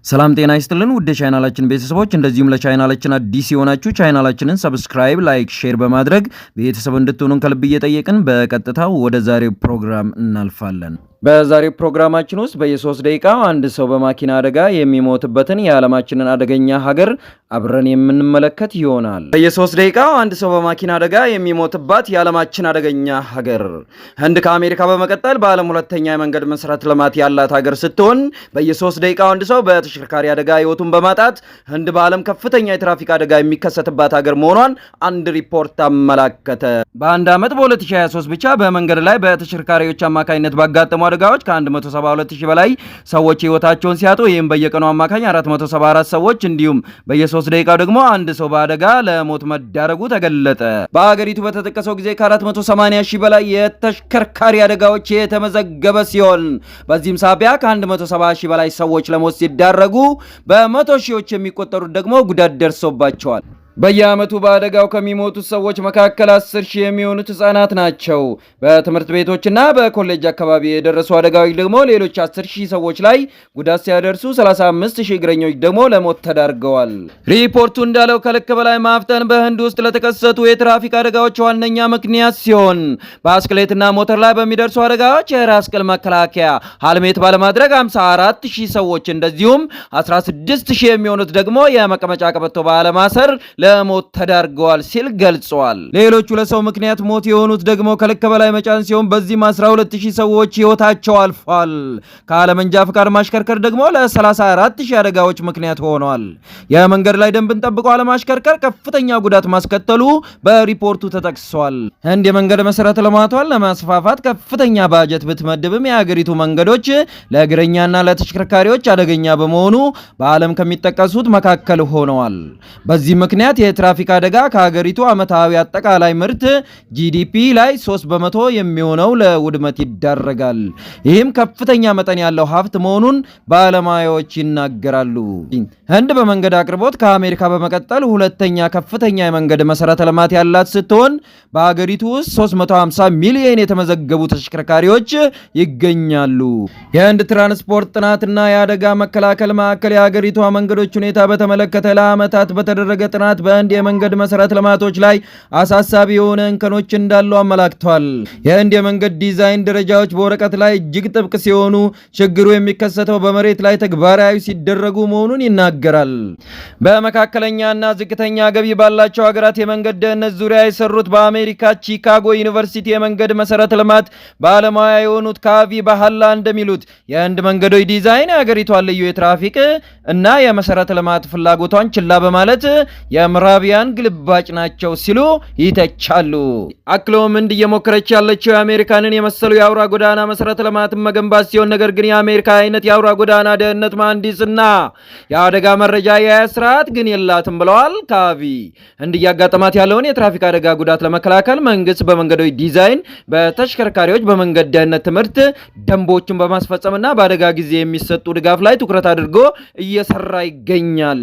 ሰላም ጤና ይስጥልን ውድ ቻናላችን ቤተሰቦች እንደዚሁም ለቻናላችን አዲስ የሆናችሁ ቻናላችንን ሰብስክራይብ፣ ላይክ፣ ሼር በማድረግ ቤተሰብ እንድትሆኑን ከልብ እየጠየቅን በቀጥታ ወደ ዛሬው ፕሮግራም እናልፋለን። በዛሬው ፕሮግራማችን ውስጥ በየ3 ደቂቃው አንድ ሰው በመኪና አደጋ የሚሞትበትን የዓለማችንን አደገኛ ሀገር አብረን የምንመለከት ይሆናል። በየ3 ደቂቃው አንድ ሰው በመኪና አደጋ የሚሞትባት የዓለማችን አደገኛ ሀገር ህንድ ከአሜሪካ በመቀጠል በዓለም ሁለተኛ የመንገድ መሰረተ ልማት ያላት ሀገር ስትሆን በየ3 ደቂቃው አንድ ሰው በተሽከርካሪ አደጋ ህይወቱን በማጣት ህንድ በዓለም ከፍተኛ የትራፊክ አደጋ የሚከሰትባት ሀገር መሆኗን አንድ ሪፖርት አመላከተ። በአንድ ዓመት በ2023 ብቻ በመንገድ ላይ በተሽከርካሪዎች አማካኝነት ባጋጠሙ አደጋዎች ከ172,000 በላይ ሰዎች ህይወታቸውን ሲያጡ ይህም በየቀኑ አማካኝ 474 ሰዎች እንዲሁም በየ3 ደቂቃው ደግሞ አንድ ሰው በአደጋ ለሞት መዳረጉ ተገለጠ። በአገሪቱ በተጠቀሰው ጊዜ ከ480,000 በላይ የተሽከርካሪ አደጋዎች የተመዘገበ ሲሆን በዚህም ሳቢያ ከ170,000 በላይ ሰዎች ለሞት ሲዳረጉ በመቶ ሺዎች የሚቆጠሩት ደግሞ ጉዳት ደርሶባቸዋል። በየዓመቱ በአደጋው ከሚሞቱት ሰዎች መካከል 10,000 የሚሆኑት ህጻናት ናቸው። በትምህርት ቤቶችና በኮሌጅ አካባቢ የደረሱ አደጋዎች ደግሞ ሌሎች 10,000 ሰዎች ላይ ጉዳት ሲያደርሱ 35,000 እግረኞች ደግሞ ለሞት ተዳርገዋል። ሪፖርቱ እንዳለው ከልክ በላይ ማፍጠን በህንድ ውስጥ ለተከሰቱ የትራፊክ አደጋዎች ዋነኛ ምክንያት ሲሆን በአስክሌትና ሞተር ላይ በሚደርሱ አደጋዎች የራስ ቅል መከላከያ ሄልሜት ባለማድረግ 54,000 ሰዎች እንደዚሁም 16,000 የሚሆኑት ደግሞ የመቀመጫ ቀበቶ ባለማሰር ለሞት ተዳርገዋል ሲል ገልጿል። ሌሎቹ ለሰው ምክንያት ሞት የሆኑት ደግሞ ከልክ በላይ መጫን ሲሆን በዚህም 12,000 ሰዎች ህይወታቸው አልፏል። ካለመንጃ ፍቃድ ማሽከርከር ደግሞ ለ34,000 አደጋዎች ምክንያት ሆኗል። የመንገድ ላይ ደንብን ጠብቆ አለማሽከርከር ከፍተኛ ጉዳት ማስከተሉ በሪፖርቱ ተጠቅሷል። ህንድ የመንገድ መሰረተ ልማቷን ለማስፋፋት ከፍተኛ ባጀት ብትመድብም የሀገሪቱ መንገዶች ለእግረኛና ለተሽከርካሪዎች አደገኛ በመሆኑ በዓለም ከሚጠቀሱት መካከል ሆነዋል። በዚህ ምክንያት የትራፊክ አደጋ ከሀገሪቱ ዓመታዊ አጠቃላይ ምርት ጂዲፒ ላይ 3% የሚሆነው ለውድመት ይዳረጋል። ይህም ከፍተኛ መጠን ያለው ሀብት መሆኑን ባለሙያዎች ይናገራሉ። ህንድ በመንገድ አቅርቦት ከአሜሪካ በመቀጠል ሁለተኛ ከፍተኛ የመንገድ መሰረተ ልማት ያላት ስትሆን በሀገሪቱ ውስጥ 350 ሚሊዮን የተመዘገቡ ተሽከርካሪዎች ይገኛሉ። የህንድ ትራንስፖርት ጥናትና የአደጋ መከላከል ማዕከል የሀገሪቷ መንገዶች ሁኔታ በተመለከተ ለዓመታት በተደረገ ጥናት በህንድ የመንገድ መሰረተ ልማቶች ላይ አሳሳቢ የሆነ እንከኖች እንዳሉ አመላክቷል። የህንድ የመንገድ ዲዛይን ደረጃዎች በወረቀት ላይ እጅግ ጥብቅ ሲሆኑ ችግሩ የሚከሰተው በመሬት ላይ ተግባራዊ ሲደረጉ መሆኑን ይናገራል። በመካከለኛና ዝቅተኛ ገቢ ባላቸው ሀገራት የመንገድ ደህንነት ዙሪያ የሰሩት በአሜሪካ ቺካጎ ዩኒቨርሲቲ የመንገድ መሰረተ ልማት ባለሙያ የሆኑት ካቪ ባህላ እንደሚሉት የህንድ መንገዶች ዲዛይን የሀገሪቷን ልዩ የትራፊክ እና የመሰረተ ልማት ፍላጎቷን ችላ በማለት የምዕራቢያን ግልባጭ ናቸው ሲሉ ይተቻሉ። አክለውም ህንድ እየሞከረች ያለችው የአሜሪካንን የመሰሉ የአውራ ጎዳና መሰረተ ልማትን መገንባት ሲሆን ነገር ግን የአሜሪካ አይነት የአውራ ጎዳና ደህንነት መሐንዲስና የአደጋ መረጃ የያዝ ስርዓት ግን የላትም ብለዋል ካቪ። ህንድ እያጋጠማት ያለውን የትራፊክ አደጋ ጉዳት ለመከላከል መንግስት በመንገዶች ዲዛይን፣ በተሽከርካሪዎች በመንገድ ደህንነት ትምህርት ደንቦችን በማስፈጸምና በአደጋ ጊዜ የሚሰጡ ድጋፍ ላይ ትኩረት አድርጎ እየሰራ ይገኛል።